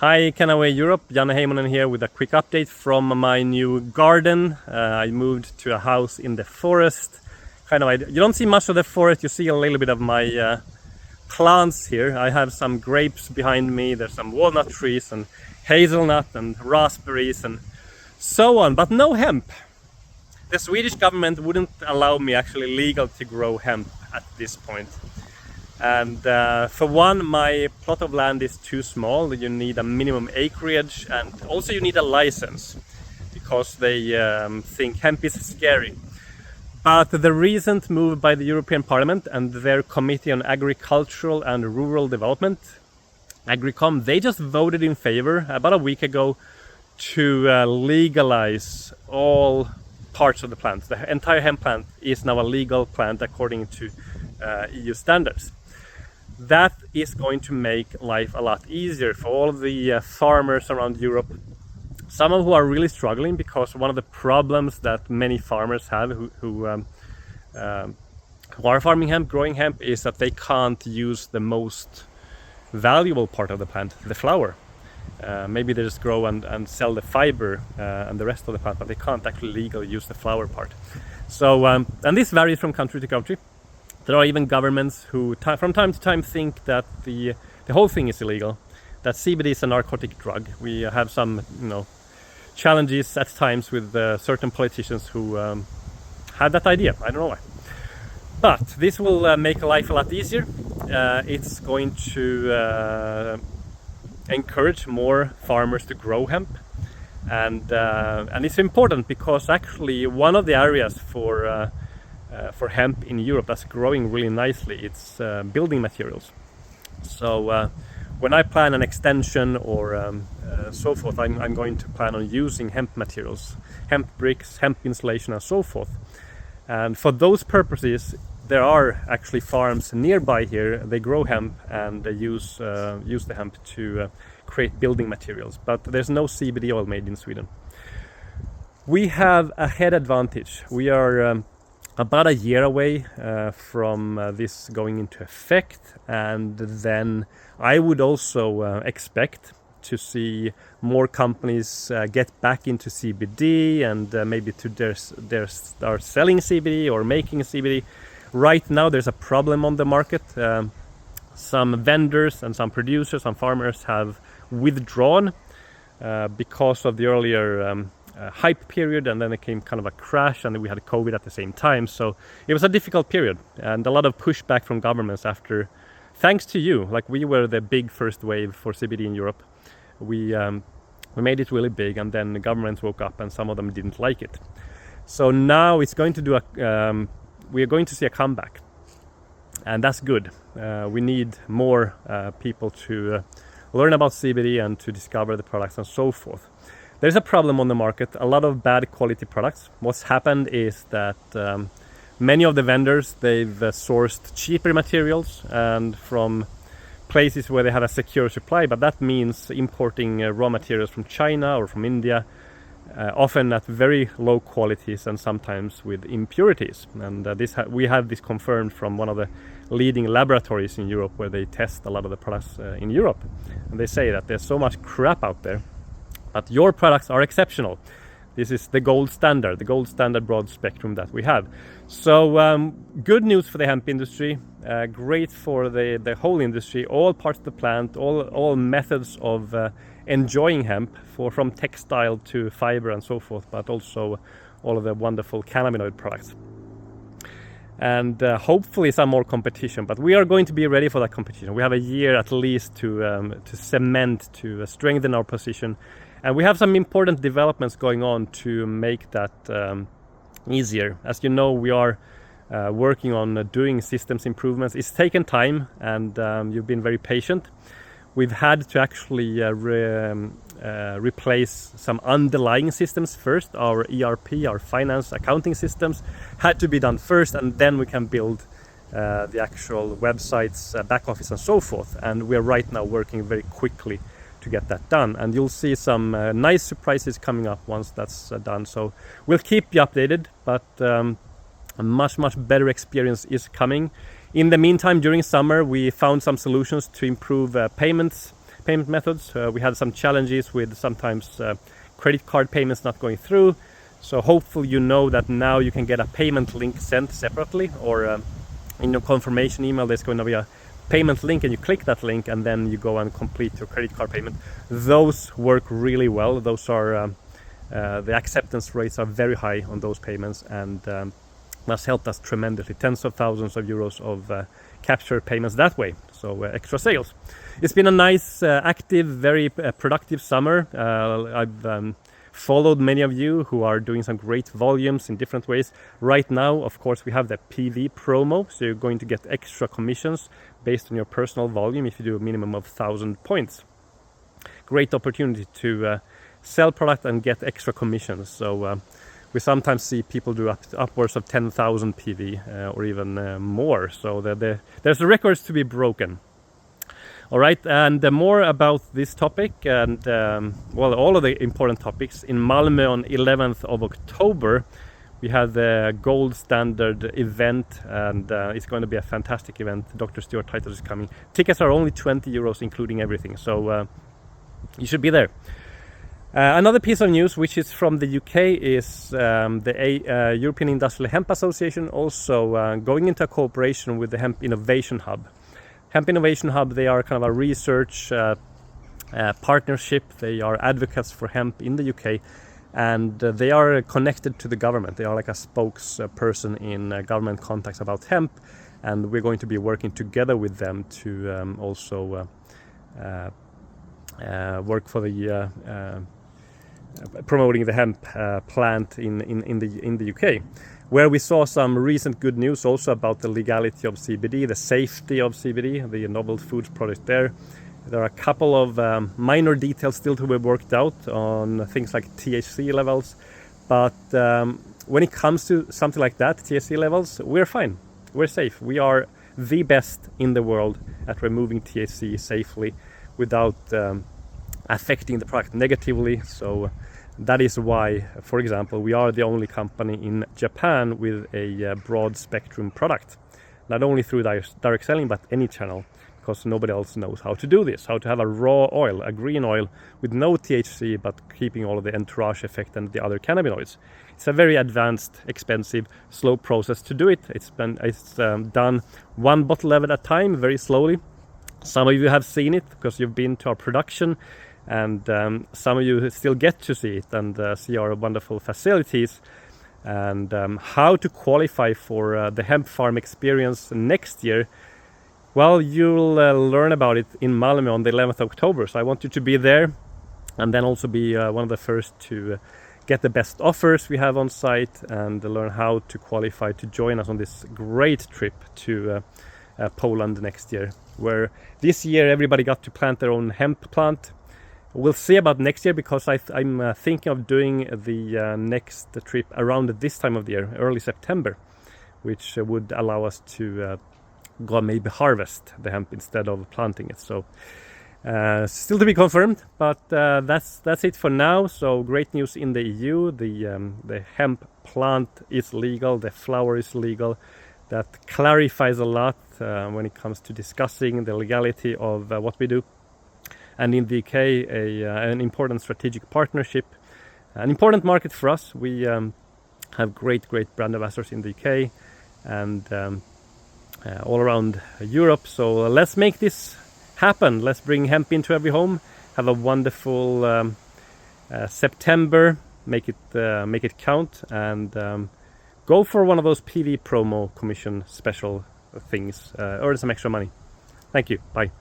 Hi, Canaway Europe, Janne Heimonen here with a quick update from my new garden. I moved to a house in the forest. You don't see much of the forest, you see a little bit of my plants here. I have some grapes behind me, there's some walnut trees and hazelnut and raspberries and so on, but no hemp. The Swedish government wouldn't allow me actually legal to grow hemp at this point. And for one, my plot of land is too small. You need a minimum acreage, and also you need a license because they think hemp is scary. But the recent move by the European Parliament and their Committee on Agricultural and Rural Development, Agricom, they just voted in favor about a week ago to legalize all parts of the plant. The entire hemp plant is now a legal plant according to EU standards. That is going to make life a lot easier for all the farmers around Europe. Some of who are really struggling because one of the problems that many farmers have who are farming hemp, growing hemp, is that they can't use the most valuable part of the plant, the flower. Maybe they just grow and sell the fiber and the rest of the plant, but they can't actually legally use the flower part. So, and this varies from country to country. There are even governments who from time to time think that the whole thing is illegal, that CBD is a narcotic drug. We have some challenges at times with certain politicians who had that idea. I don't know why. But this will make life a lot easier. It's going to encourage more farmers to grow hemp. And it's important because actually one of the areas for hemp in Europe that's growing really nicely, it's building materials. So when I plan an extension or so forth, I'm going to plan on using hemp materials, hemp bricks, hemp insulation and so forth. And for those purposes, there are actually farms nearby here. They grow hemp and they use the hemp to create building materials. But there's no CBD oil made in Sweden. We have a head advantage. We are about a year away from this going into effect, and then I would also expect to see more companies get back into CBD and maybe to start selling CBD or making CBD. Right now there's a problem on the market. Some vendors and some producers, some farmers have withdrawn because of the earlier hype period, and then it came kind of a crash, and then we had COVID at the same time. So it was a difficult period and a lot of pushback from governments after, thanks to you, like we were the big first wave for CBD in Europe. We made it really big, and then the governments woke up and some of them didn't like it. So now it's going to do we are going to see a comeback, and that's good. We need more people to learn about CBD and to discover the products and so forth. There's a problem on the market, a lot of bad quality products. What's happened is that many of the vendors, they've sourced cheaper materials and from places where they have a secure supply, but that means importing raw materials from China or from India, often at very low qualities and sometimes with impurities. And we have this confirmed from one of the leading laboratories in Europe where they test a lot of the products in Europe. And they say that there's so much crap out there, but your products are exceptional. This is the gold standard broad spectrum that we have. So good news for the hemp industry, great for the whole industry, all parts of the plant, all methods of enjoying hemp, from textile to fiber and so forth, but also all of the wonderful cannabinoid products. And hopefully some more competition, but we are going to be ready for that competition. We have a year at least to cement, to strengthen our position. And we have some important developments going on to make that easier. As you know, we are working on doing systems improvements. It's taken time, and you've been very patient. We've had to actually replace some underlying systems first. Our ERP, our finance accounting systems, had to be done first, and then we can build the actual websites, back office and so forth. And we're right now working very quickly to get that done, and you'll see some nice surprises coming up once that's done. So we'll keep you updated, but a much better experience is coming. In the meantime, during summer we found some solutions to improve payment payment methods. We had some challenges with sometimes credit card payments not going through. So hopefully you know that now you can get a payment link sent separately, or in your confirmation email there's going to be a payment link, and you click that link and then you go and complete your credit card payment. Those work really well. Those are the acceptance rates are very high on those payments, and that's helped us tremendously. Tens of thousands of euros of capture payments that way, so extra sales. It's been a nice, active, very productive summer. I've followed many of you who are doing some great volumes in different ways. Right now, of course, we have the PV promo, so you're going to get extra commissions based on your personal volume if you do a minimum of 1,000 points. Great opportunity to sell product and get extra commissions. So we sometimes see people do upwards of 10,000 PV or even more. So there's records to be broken. All right, and more about this topic and well, all of the important topics. In Malmö on 11th of October, we had the gold standard event, and it's going to be a fantastic event. Dr. Stuart Titus is coming. Tickets are only 20 euros, including everything, so you should be there. Another piece of news, which is from the UK, is the European Industrial Hemp Association also going into a cooperation with the Hemp Innovation Hub. Hemp Innovation Hub, they are kind of a research partnership. They are advocates for hemp in the UK, and they are connected to the government. They are like a spokesperson in government contacts about hemp, and we're going to be working together with them to also work for the promoting the hemp plant in the UK, where we saw some recent good news also about the legality of CBD, the safety of CBD, the novel foods product there. There are a couple of minor details still to be worked out on things like THC levels, but when it comes to something like that, THC levels, we're fine, we're safe. We are the best in the world at removing THC safely without affecting the product negatively. So that is why, for example, we are the only company in Japan with a broad spectrum product, not only through direct selling but any channel, because nobody else knows how to do this, how to have a raw oil, a green oil with no THC but keeping all of the entourage effect and the other cannabinoids. It's a very advanced, expensive, slow process to do it. It's done one bottle at a time, very slowly. Some of you have seen it because you've been to our production, and some of you still get to see it and see our wonderful facilities, and how to qualify for the hemp farm experience next year. Well, you'll learn about it in Malmö on the 11th of October, so I want you to be there and then also be one of the first to get the best offers we have on site and learn how to qualify to join us on this great trip to Poland next year, where this year everybody got to plant their own hemp plant. We'll see about next year, because I'm thinking of doing the next trip around this time of the year, early September, which would allow us to go maybe harvest the hemp instead of planting it. So still to be confirmed, but that's it for now. So great news in the EU. The hemp plant is legal, the flower is legal. That clarifies a lot when it comes to discussing the legality of what we do. And in the UK, an important strategic partnership, an important market for us. We have great brand ambassadors in the UK and all around Europe. So let's make this happen. Let's bring hemp into every home. Have a wonderful September. Make it count, and go for one of those PV promo commission special things. Earn some extra money. Thank you. Bye.